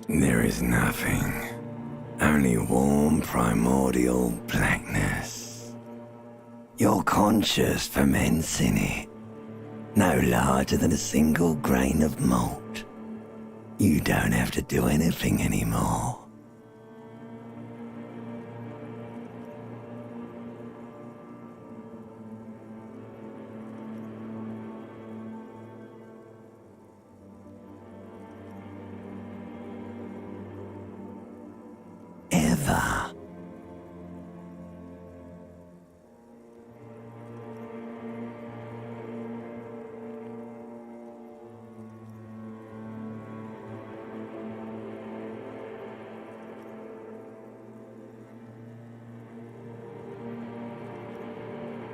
There is nothing, only warm primordial blackness. Your conscious ferments in it, no larger than a single grain of malt. You don't have to do anything anymore. Ever.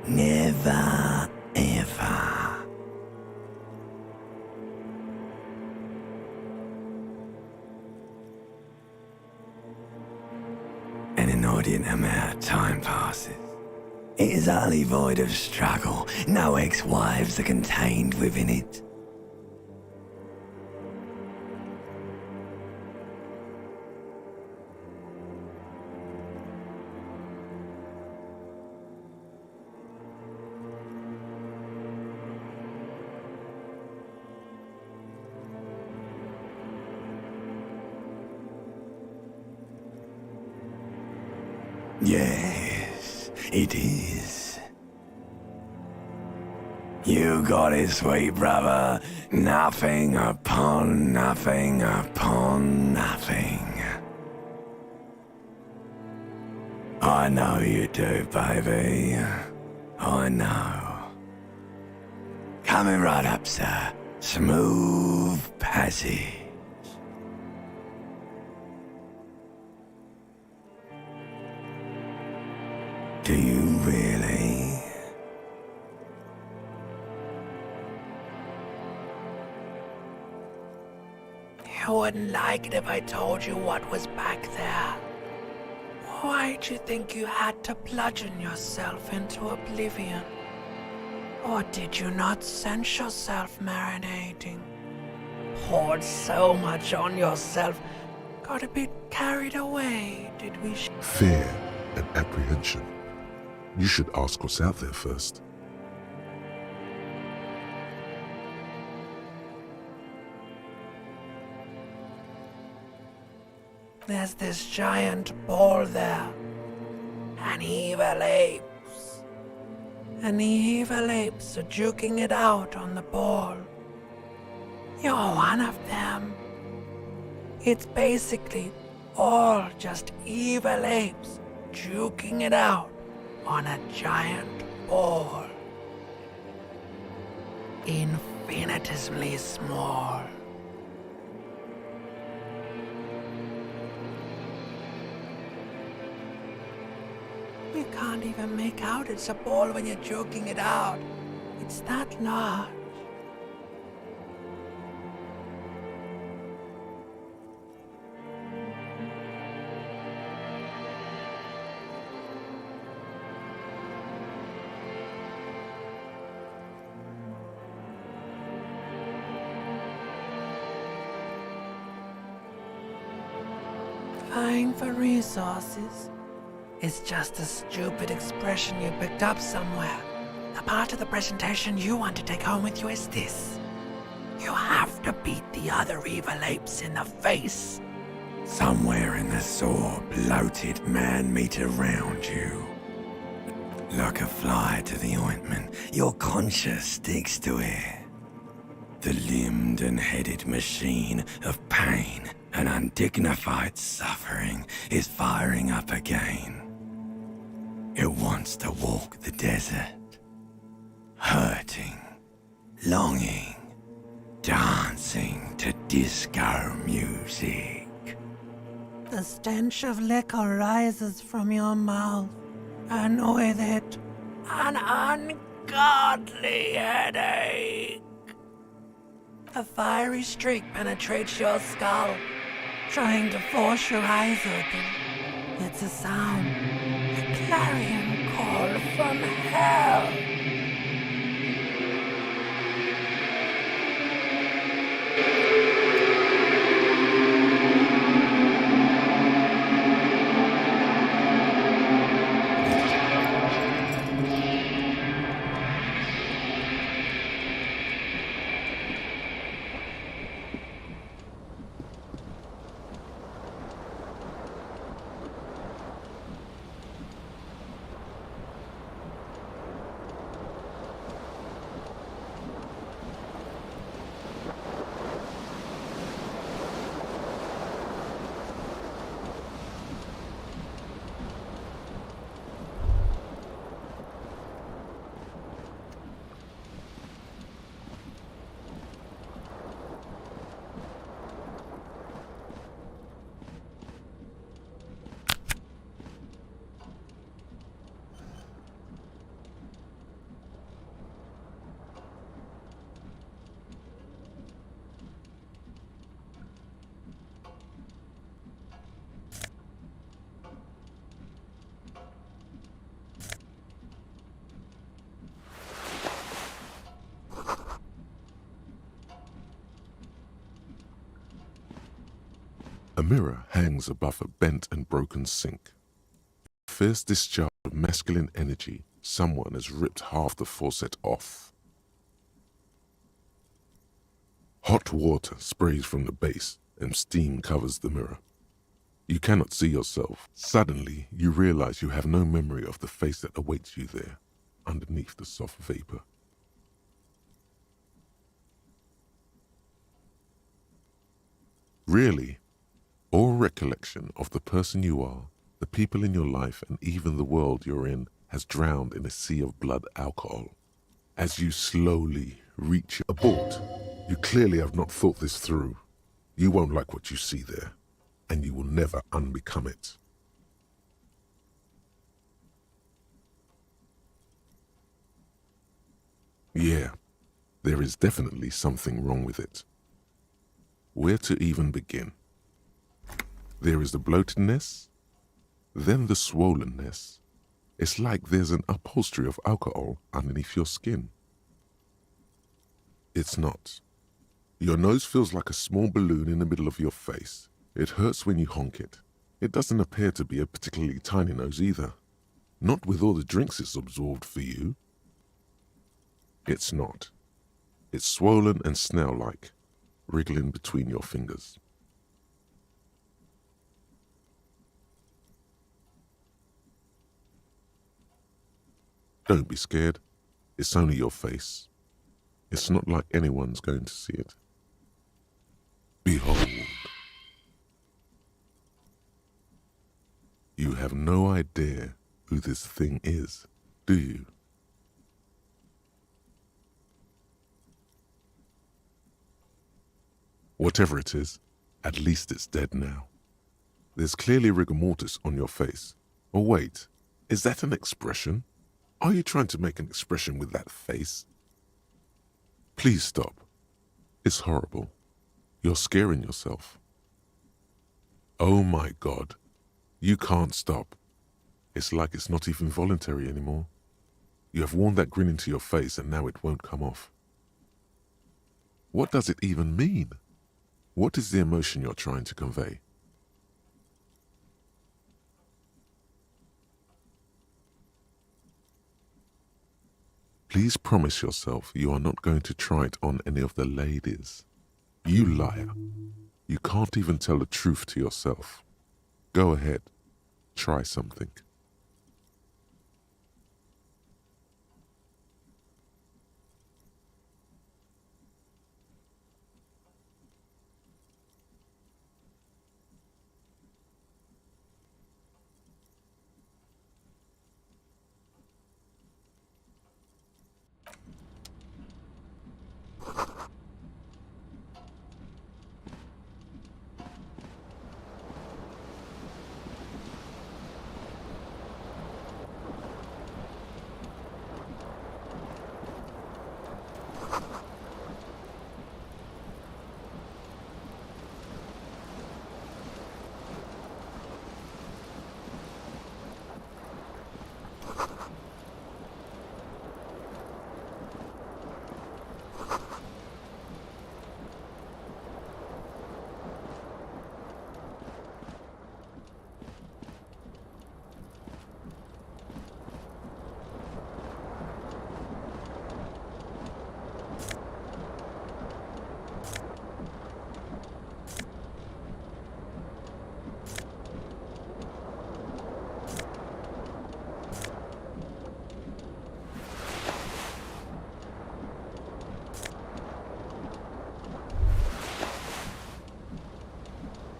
Never, ever. An inordinate amount of time passes. It is utterly void of struggle. No ex-wives are contained within it. Yes, it is. You got it, sweet brother. Nothing upon nothing upon nothing. I know you do, baby. I know. Coming right up, sir. Smooth passage. Do you really? You wouldn't like it if I told you what was back there. Why'd you think you had to bludgeon yourself into oblivion? Or did you not sense yourself marinating? Poured so much on yourself, got a bit carried away, did we? Fear and apprehension. You should ask what's out there first. There's this giant ball there. And evil apes. And the evil apes are juking it out on the ball. You're one of them. It's basically all just evil apes juking it out on a giant ball. Infinitesimally small. You can't even make out it's a ball when you're joking it out. It's that large. Vying for resources is just a stupid expression you picked up somewhere. The part of the presentation you want to take home with you is this. You have to beat the other evil apes in the face. Somewhere in the sore, bloated man-meat around you. Like a fly to the ointment, your conscience sticks to it. the limbed and headed machine of pain and undignified suffering is firing up again. It wants to walk the desert, hurting, longing, dancing to disco music. The stench of liquor rises from your mouth, and with it, an ungodly headache. A fiery streak penetrates your skull, trying to force your eyes open. It's a sound, a clarion call from hell. A mirror hangs above a bent and broken sink. Fierce discharge of masculine energy, someone has ripped half the faucet off. Hot water sprays from the base and steam covers the mirror. You cannot see yourself. Suddenly, you realize you have no memory of the face that awaits you there, underneath the soft vapor. Really, all recollection of the person you are, the people in your life, and even the world you're in has drowned in a sea of blood alcohol. As you slowly reach abort, you clearly have not thought this through. You won't like what you see there, and you will never unbecome it. Yeah, there is definitely something wrong with it. Where to even begin? There is the bloatedness, then the swollenness. It's like there's an upholstery of alcohol underneath your skin. It's not. Your nose feels like a small balloon in the middle of your face. It hurts when you honk it. It doesn't appear to be a particularly tiny nose either. Not with all the drinks it's absorbed for you. It's not. It's swollen and snail-like, wriggling between your fingers. Don't be scared. It's only your face. It's not like anyone's going to see it. Behold. You have no idea who this thing is, do you? Whatever it is, at least it's dead now. There's clearly rigor mortis on your face. Oh wait, is that an expression? Are you trying to make an expression with that face? Please stop. It's horrible. You're scaring yourself. Oh my God. You can't stop. It's like it's not even voluntary anymore. You have worn that grin into your face and now it won't come off. What does it even mean? What is the emotion you're trying to convey? Please promise yourself you are not going to try it on any of the ladies. You liar. You can't even tell the truth to yourself. Go ahead. Try something.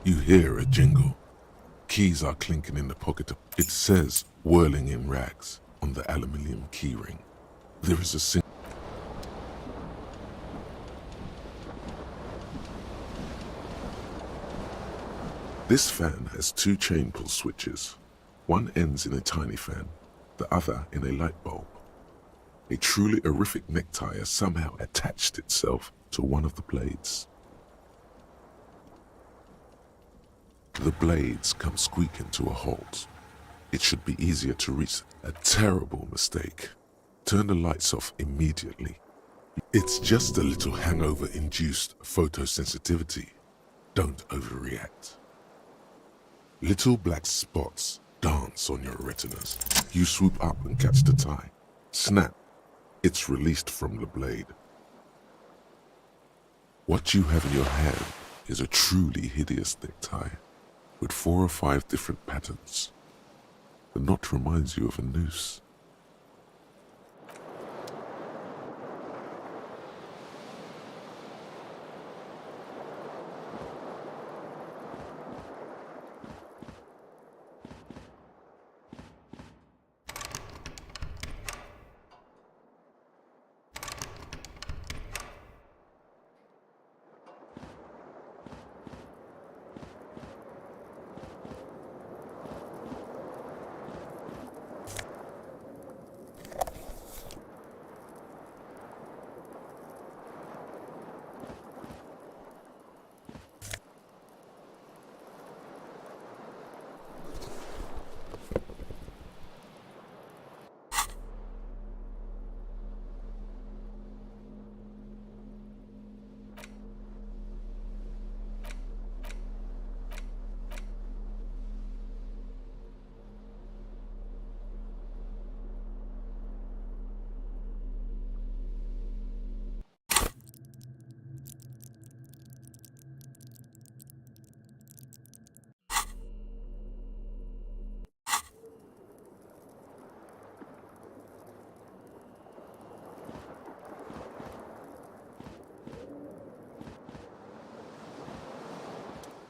You hear a jingle. Keys are clinking in the pocket. It says whirling in rags on the aluminium keyring. There is a This fan has two chain pull switches. One ends in a tiny fan, the other in a light bulb. A truly horrific necktie has somehow attached itself to one of the blades. The blades come squeaking to a halt. It should be easier to reach. A terrible mistake. Turn the lights off immediately. It's just a little hangover-induced photosensitivity. Don't overreact. Little black spots dance on your retinas. You swoop up and catch the tie. Snap. It's released from the blade. What you have in your hand is a truly hideous necktie with 4 or 5 different patterns. The knot reminds you of a noose.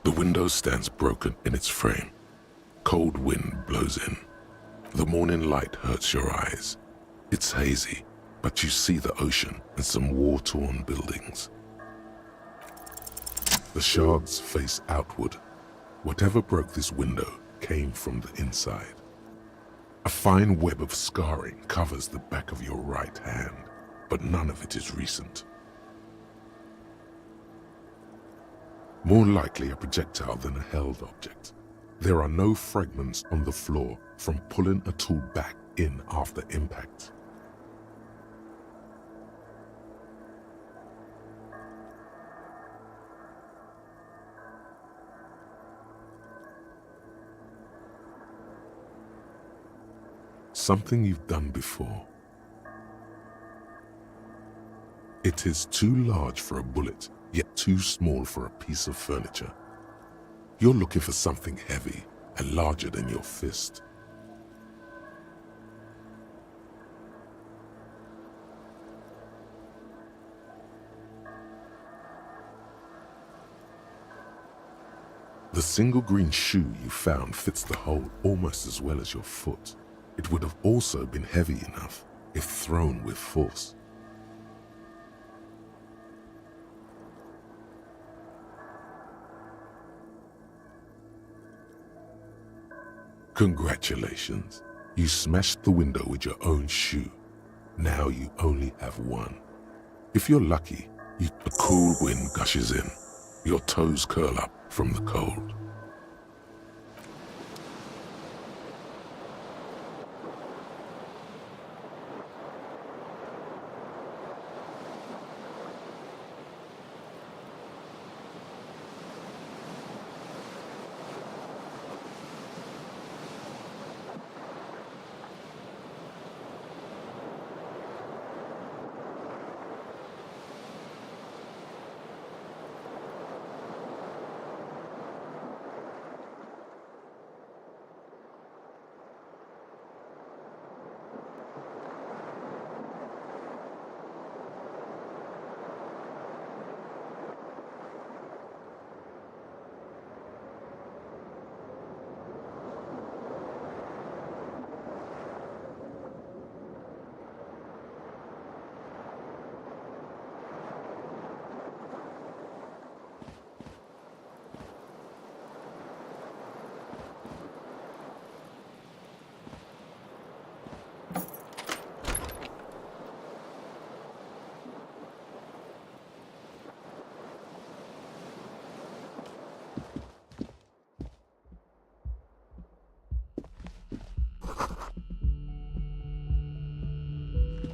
The window stands broken in its frame. Cold wind blows in. The morning light hurts your eyes. It's hazy, but you see the ocean and some war-torn buildings. The shards face outward. Whatever broke this window came from the inside. A fine web of scarring covers the back of your right hand, but none of it is recent. More likely a projectile than a held object. There are no fragments on the floor from pulling a tool back in after impact. Something you've done before. It is too large for a bullet, yet too small for a piece of furniture. You're looking for something heavy and larger than your fist. The single green shoe you found fits the hole almost as well as your foot. It would have also been heavy enough if thrown with force. Congratulations. You smashed the window with your own shoe. Now you only have one. If you're lucky, a cool wind gushes in. Your toes curl up from the cold.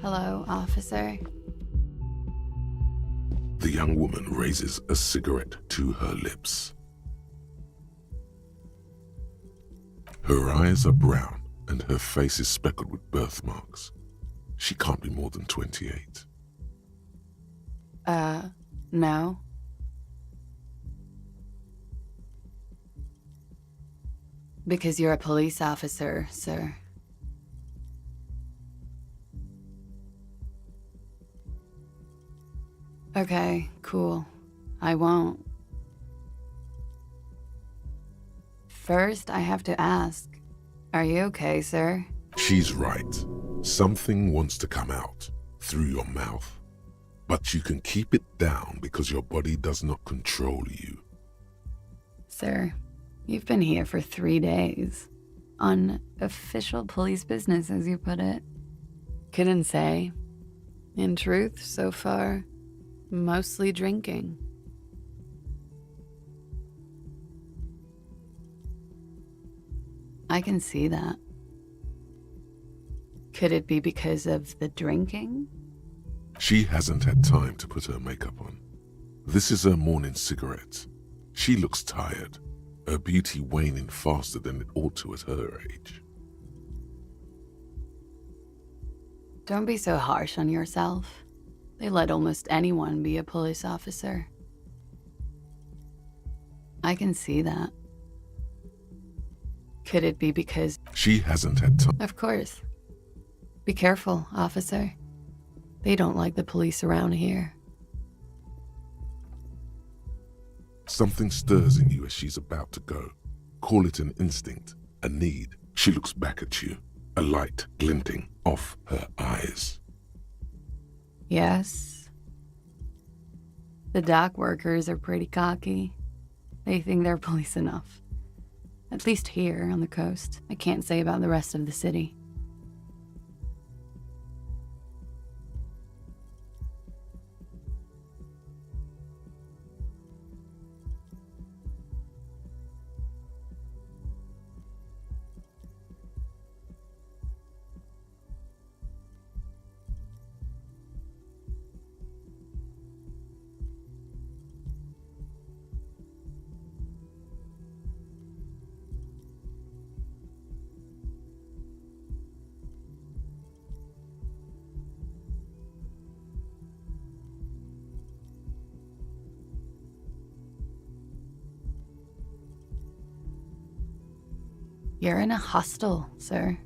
Hello, officer. The young woman raises a cigarette to her lips. Her eyes are brown and her face is speckled with birthmarks. She can't be more than 28. No. Because you're a police officer, sir. Okay, cool. I won't. First, I have to ask, are you okay, sir? She's right. Something wants to come out through your mouth. But you can keep it down because your body does not control you. Sir, you've been here for 3 days. On official police business, as you put it. Couldn't say. In truth, so far, mostly drinking. I can see that. Could it be because of the drinking? She hasn't had time to put her makeup on. This is her morning cigarette. She looks tired, her beauty waning faster than it ought to at her age. Don't be so harsh on yourself. They let almost anyone be a police officer. I can see that. Could it be because... She hasn't had time. Of course. Be careful, officer. They don't like the police around here. Something stirs in you as she's about to go. Call it an instinct, a need. She looks back at you, a light glinting off her eyes. Yes. The dock workers are pretty cocky. They think they're police enough. At least here on the coast. I can't say about the rest of the city. You're in a hostel, sir.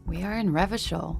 We are in Revachol.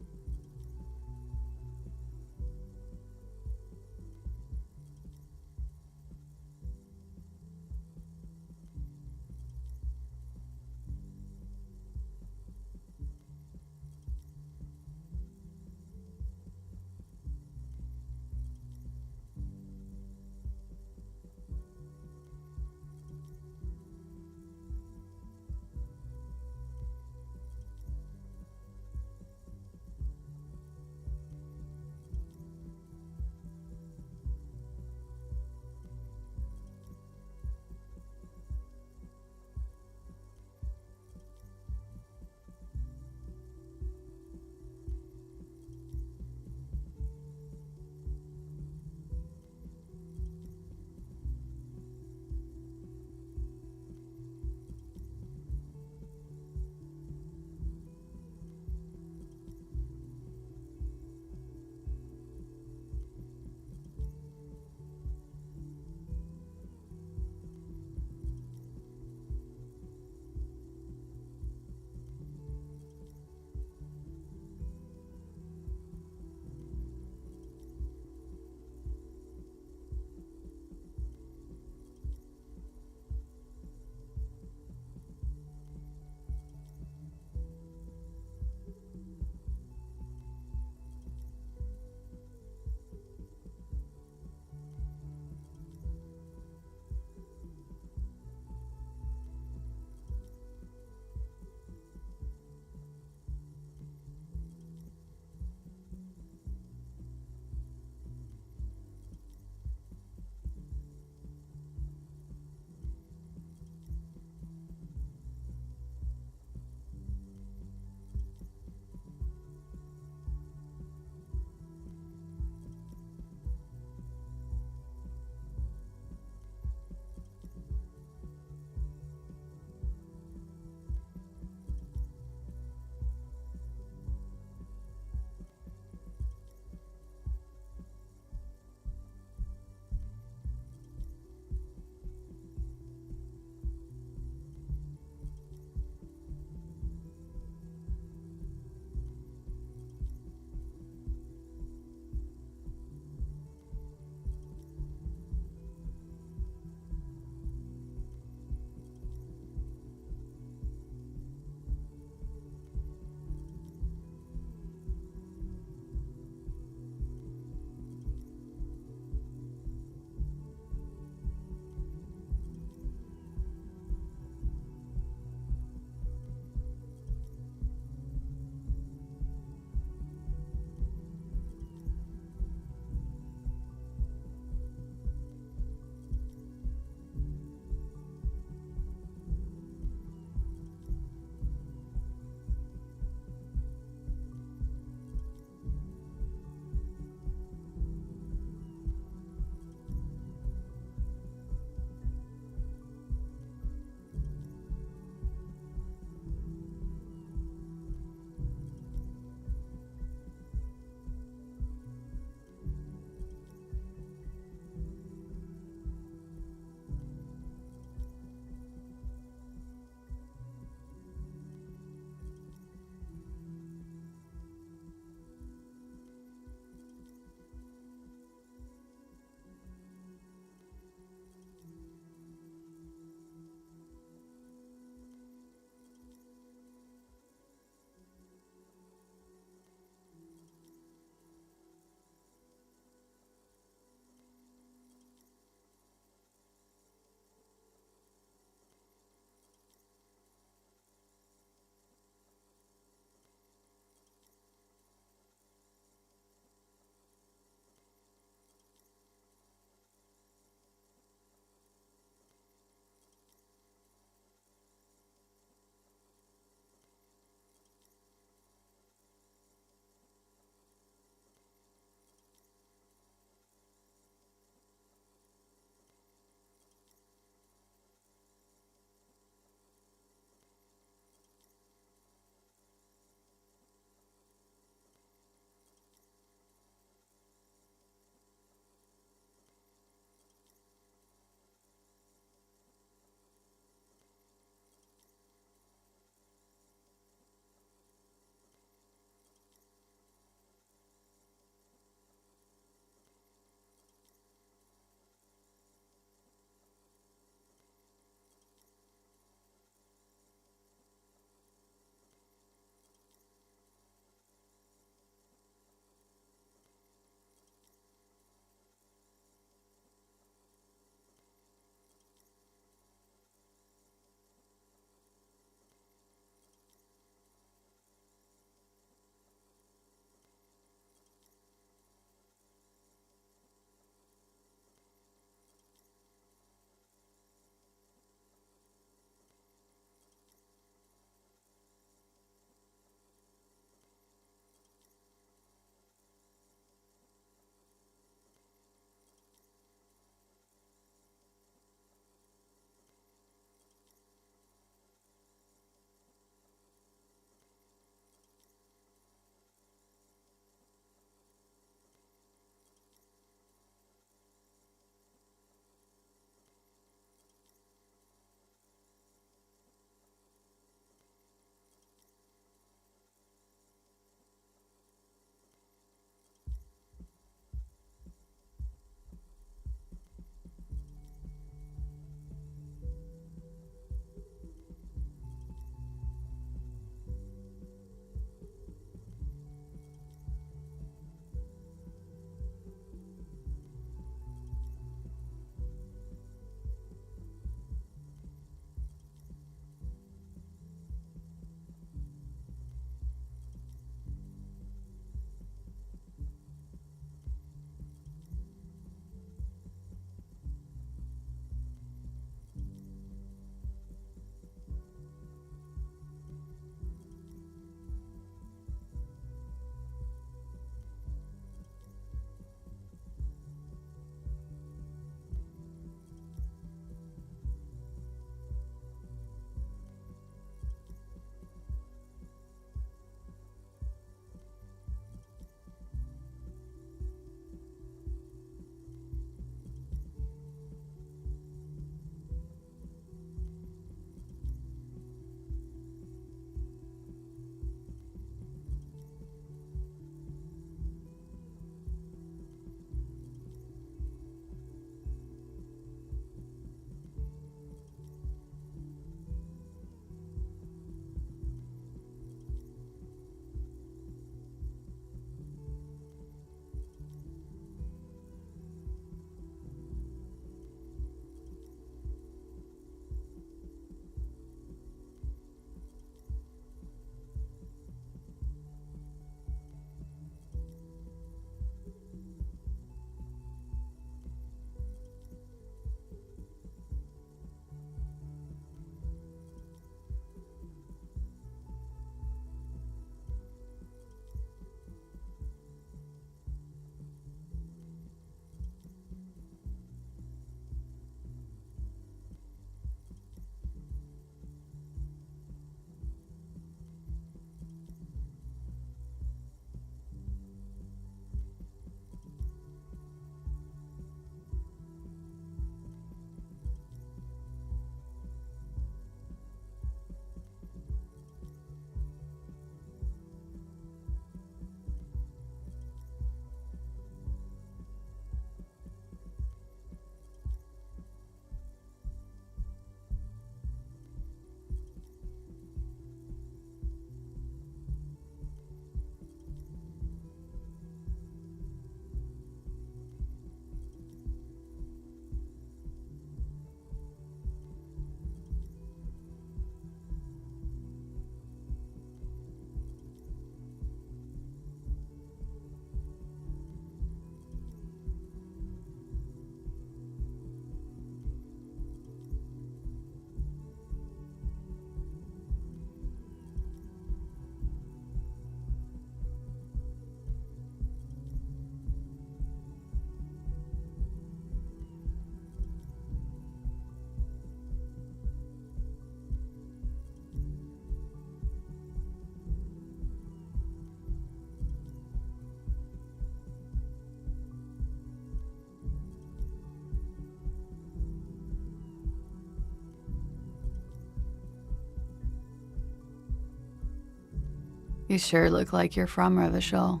You sure look like you're from Revachol.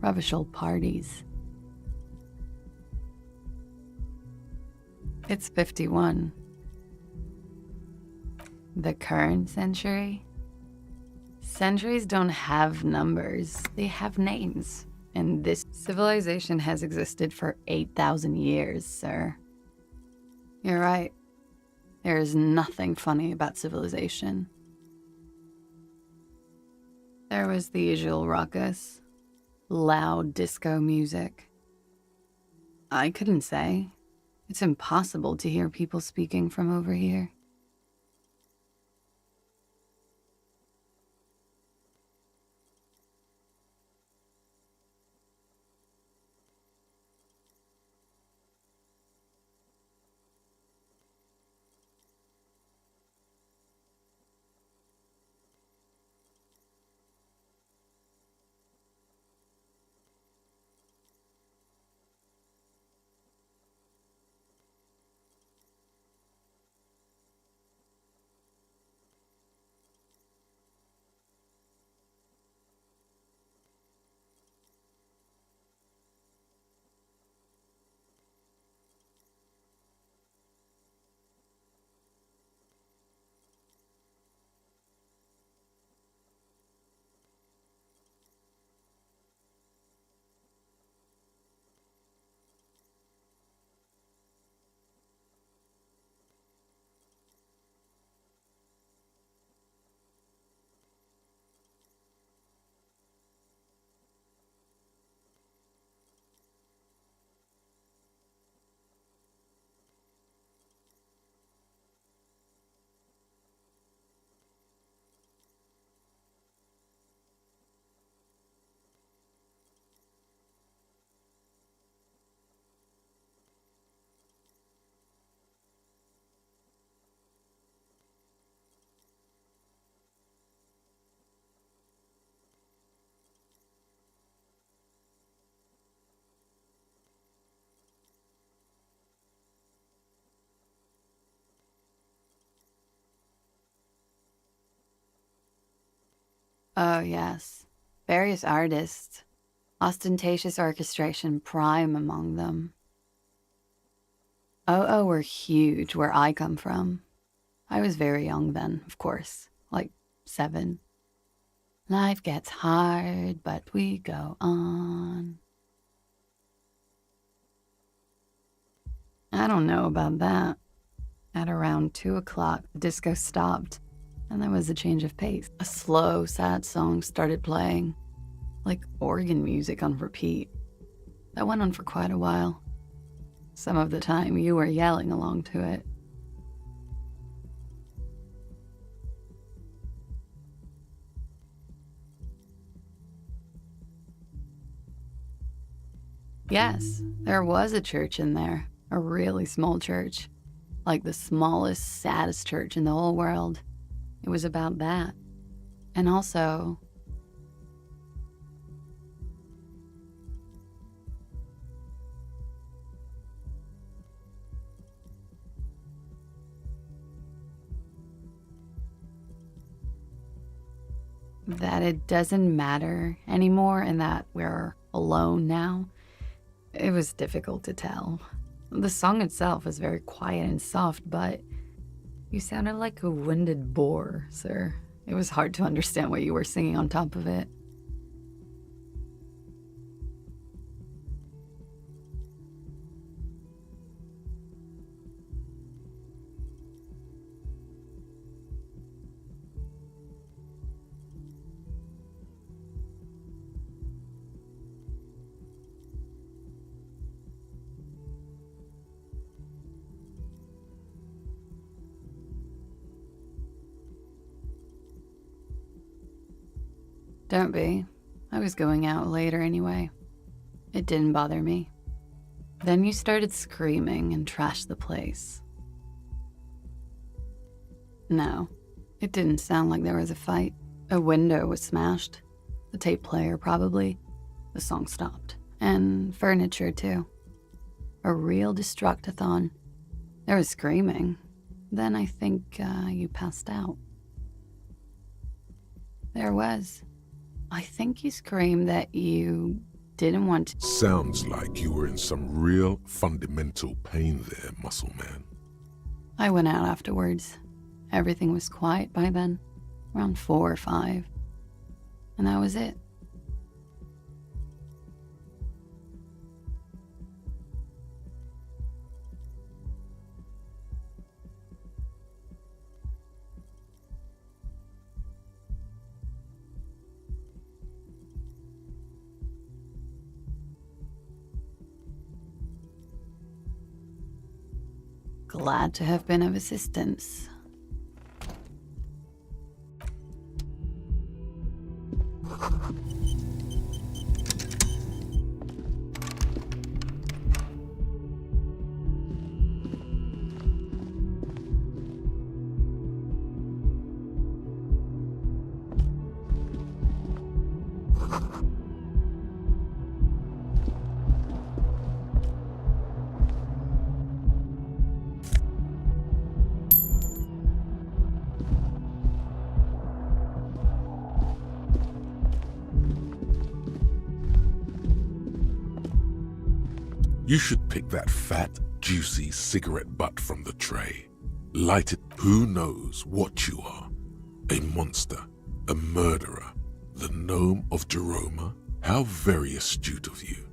Revachol parties. It's 51. The current century? Centuries don't have numbers, they have names. And this civilization has existed for 8,000 years, sir. You're right. There is nothing funny about civilization. There was the usual ruckus, loud disco music. I couldn't say. It's impossible to hear people speaking from over here. Oh, yes. Various artists. Ostentatious orchestration prime among them. Oh, were huge where I come from. I was very young then, of course. Like 7. Life gets hard, but we go on. I don't know about that. At around 2 o'clock, the disco stopped. And there was a change of pace. A slow, sad song started playing, like organ music on repeat. That went on for quite a while. Some of the time, you were yelling along to it. Yes, there was a church in there, a really small church, like the smallest, saddest church in the whole world. It was about that. And also, that it doesn't matter anymore and that we're alone now. It was difficult to tell. The song itself was very quiet and soft, but you sounded like a winded boar, sir. It was hard to understand what you were singing on top of it. Don't be. I was going out later anyway. It didn't bother me. Then you started screaming and trashed the place. No, it didn't sound like there was a fight. A window was smashed. The tape player probably. The song stopped. And furniture too. A real destructathon. There was screaming. Then I think you passed out. There was. I think you screamed that you didn't want to. Sounds like you were in some real fundamental pain there, muscle man. I went out afterwards. Everything was quiet by then, around 4 or 5. And that was it. Glad to have been of assistance. You should pick that fat, juicy cigarette butt from the tray. Light it. Who knows what you are? A monster, a murderer, the gnome of Jeroma? How very astute of you.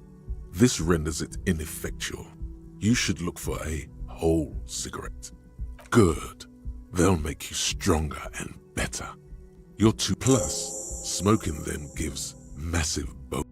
This renders it ineffectual. You should look for a whole cigarette. Good. They'll make you stronger and better. You're too. Plus, smoking them gives massive bonus.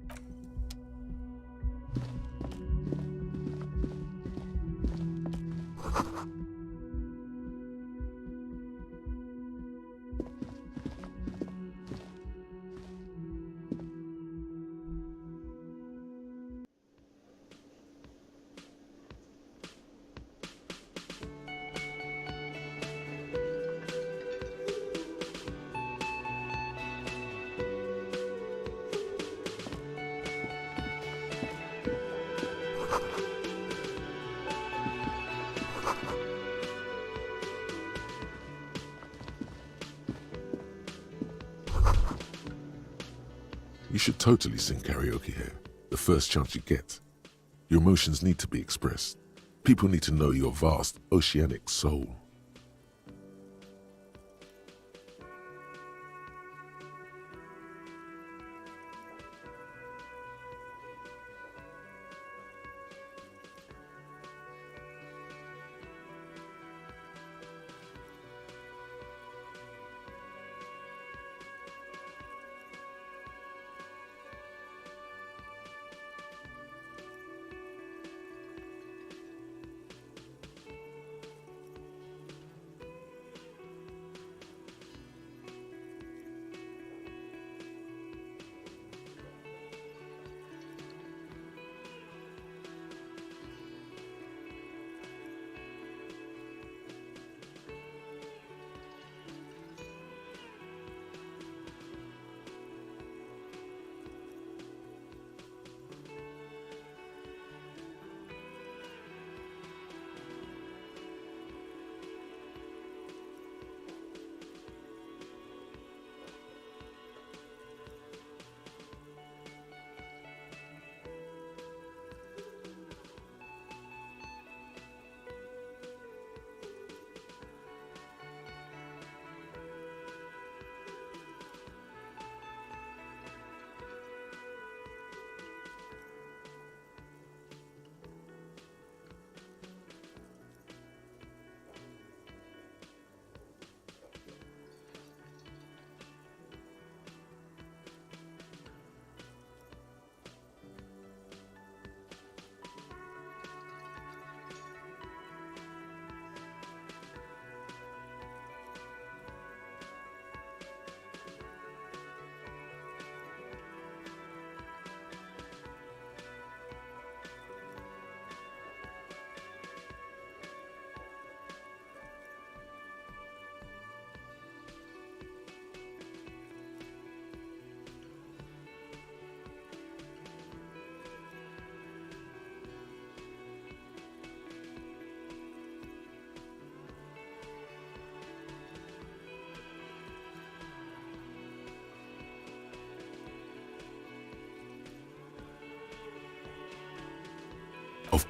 You should totally sing karaoke here, the first chance you get. Your emotions need to be expressed. People need to know your vast, oceanic soul.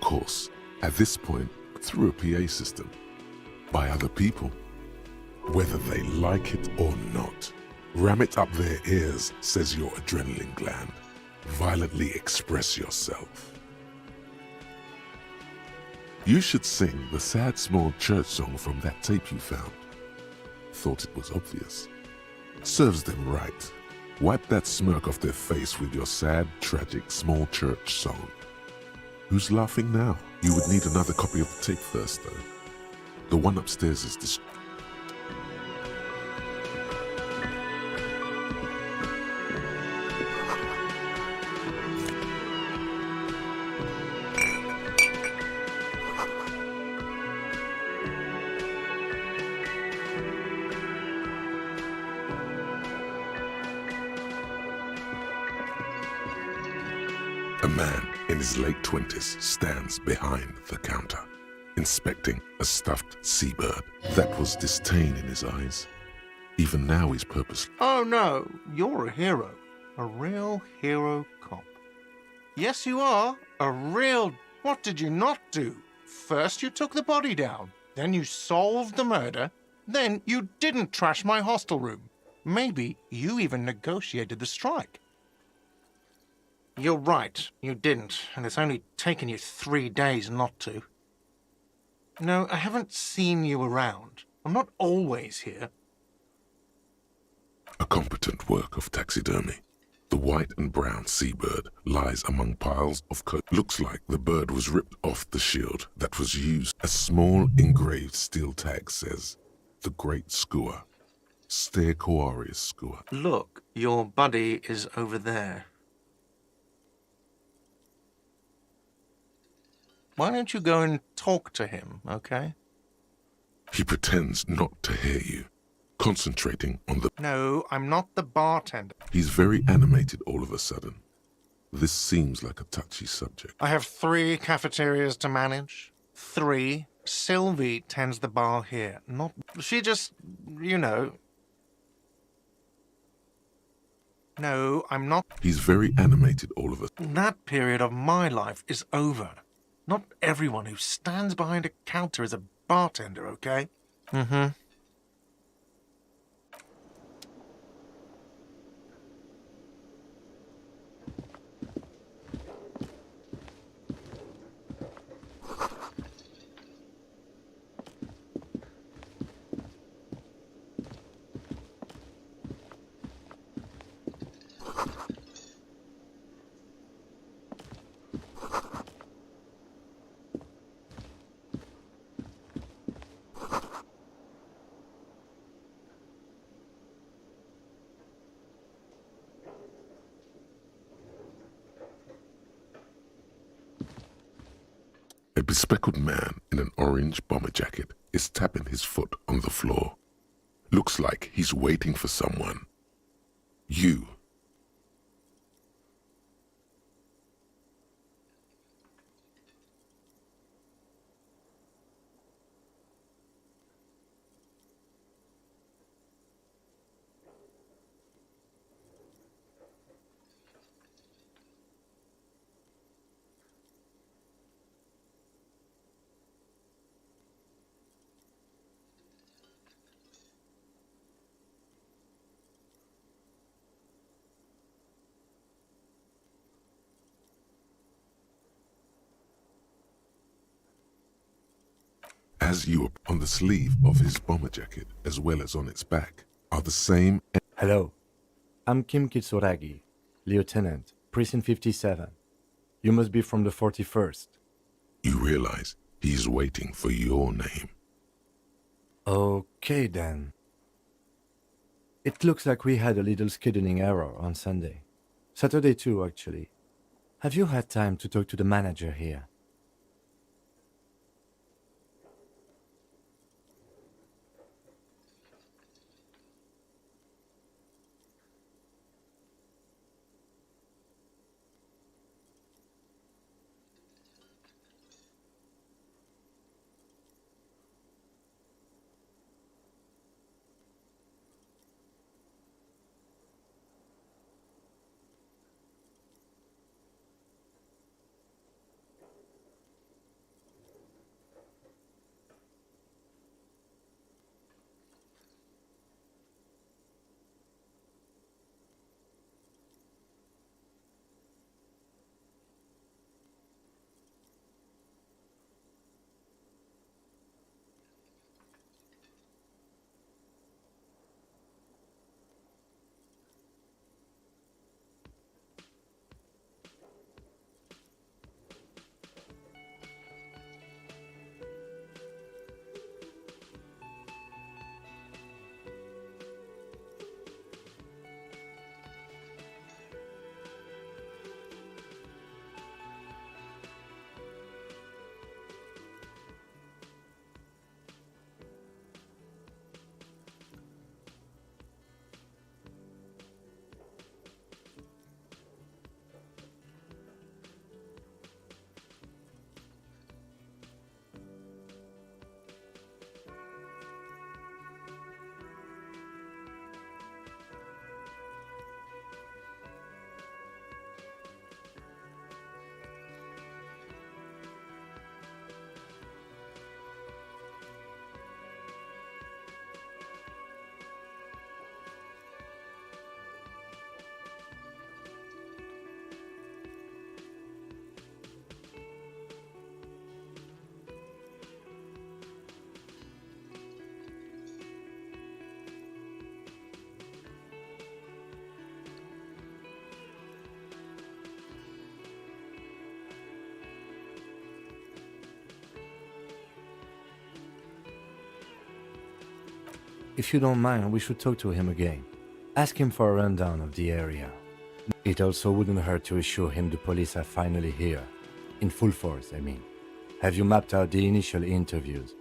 course, at this point, through a PA system, by other people, whether they like it or not. Ram it up their ears, says your adrenaline gland. Violently express yourself. You should sing the sad small church song from that tape you found. Thought it was obvious. Serves them right. Wipe that smirk off their face with your sad, tragic small church song. Who's laughing now? You would need another copy of the tape first, though. The one upstairs is A man in his late 20s stands behind the counter, inspecting a stuffed seabird. That was disdain in his eyes. Even now he's purposely. Oh no, you're a hero. A real hero cop. Yes, you are. A real... What did you not do? First you took the body down, then you solved the murder, then you didn't trash my hostel room. Maybe you even negotiated the strike. You're right, you didn't, and it's only taken you 3 days not to. No, I haven't seen you around. I'm not always here. A competent work of taxidermy. The white and brown seabird lies among piles of coat. Looks like the bird was ripped off the shield that was used. A small engraved steel tag says, "The Great Skua, Stegoarius Skua." Look, your buddy is over there. Why don't you go and talk to him, okay? He pretends not to hear you, concentrating on the... No, I'm not the bartender. He's very animated all of a sudden. This seems like a touchy subject. I have 3 cafeterias to manage. 3. Sylvie tends the bar here. Not... She just... you know... No, I'm not... He's very animated all of a... That period of my life is over. Not everyone who stands behind a counter is a bartender, okay? Mm-hmm. A bespectacled man in an orange bomber jacket is tapping his foot on the floor. Looks like he's waiting for someone. You. As you on the sleeve of his bomber jacket, as well as on its back, are the same... Hello, I'm Kim Kitsuragi, Lieutenant, Precinct 57. You must be from the 41st. You realize he's waiting for your name. Okay then. It looks like we had a little scheduling error on Sunday. Saturday too, actually. Have you had time to talk to the manager here? If you don't mind, we should talk to him again. Ask him for a rundown of the area. It also wouldn't hurt to assure him the police are finally here. In full force, I mean. Have you mapped out the initial interviews?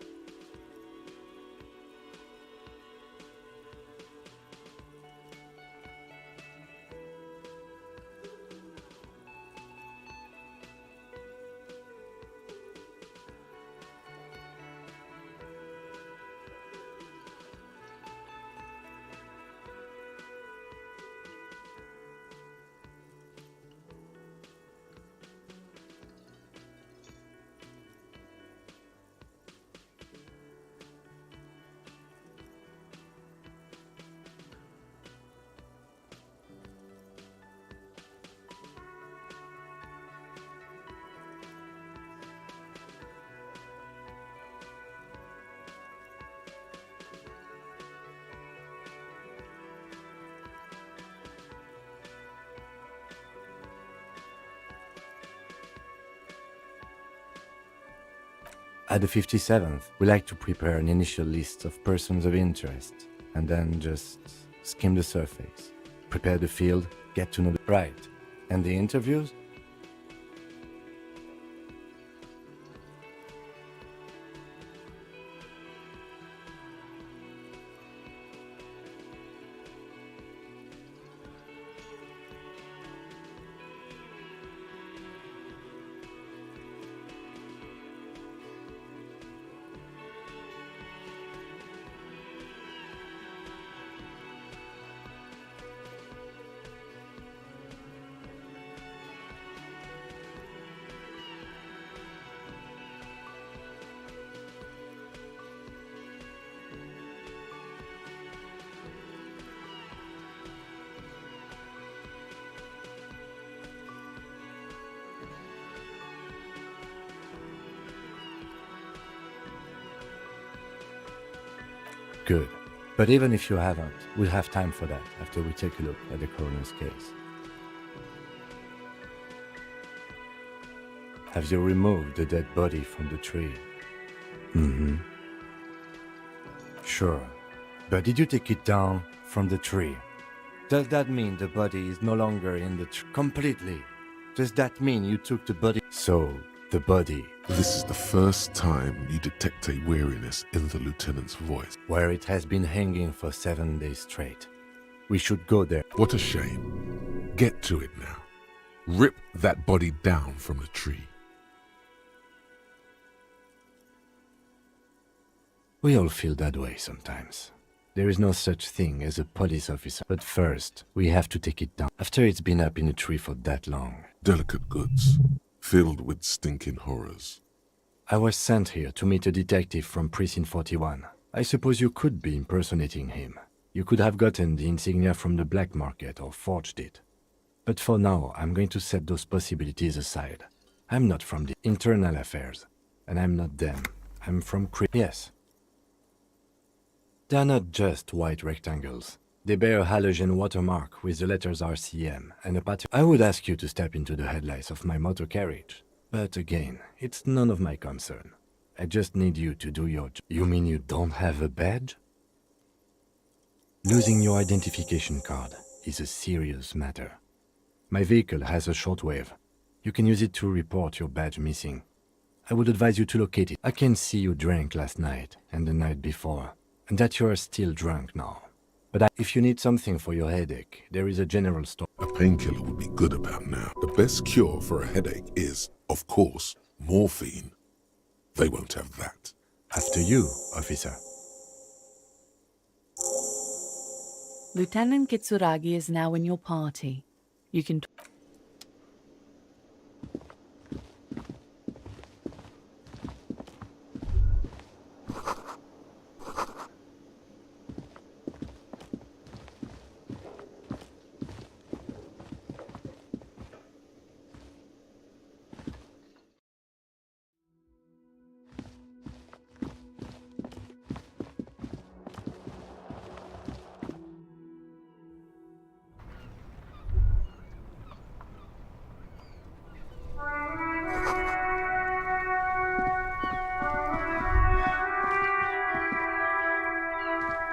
At the 57th, we like to prepare an initial list of persons of interest, and then just skim the surface. Prepare the field, get to know the right. And the interviews? Good. But even if you haven't, we'll have time for that after we take a look at the coroner's case. Have you removed the dead body from the tree? Mm-hmm. Sure. But did you take it down from the tree? Does that mean the body is no longer in the tree? Completely. Does that mean you took the body? So, the body. This is the first time you detect a weariness in the lieutenant's voice. Where it has been hanging for 7 days straight. We should go there. What a shame. Get to it now. Rip that body down from the tree. We all feel that way sometimes. There is no such thing as a police officer. But first, we have to take it down. After it's been up in a tree for that long. Delicate goods, filled with stinking horrors. I was sent here to meet a detective from Precinct 41. I suppose you could be impersonating him. You could have gotten the insignia from the black market or forged it. But for now, I'm going to set those possibilities aside. I'm not from the internal affairs, and I'm not them. I'm from Yes. They're not just white rectangles. They bear a halogen watermark with the letters RCM and a pattern. I would ask you to step into the headlights of my motor carriage. But again, it's none of my concern. I just need you to do your job. You mean you don't have a badge? Losing your identification card is a serious matter. My vehicle has a shortwave. You can use it to report your badge missing. I would advise you to locate it. I can see you drank last night and the night before, and that you are still drunk now. But if you need something for your headache, there is a general store. A painkiller would be good about now. The best cure for a headache is, of course, morphine. They won't have that. After you, officer. Lieutenant Kitsuragi is now in your party. You can...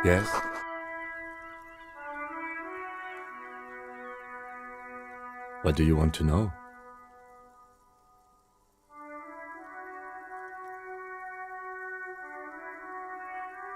Yes? What do you want to know?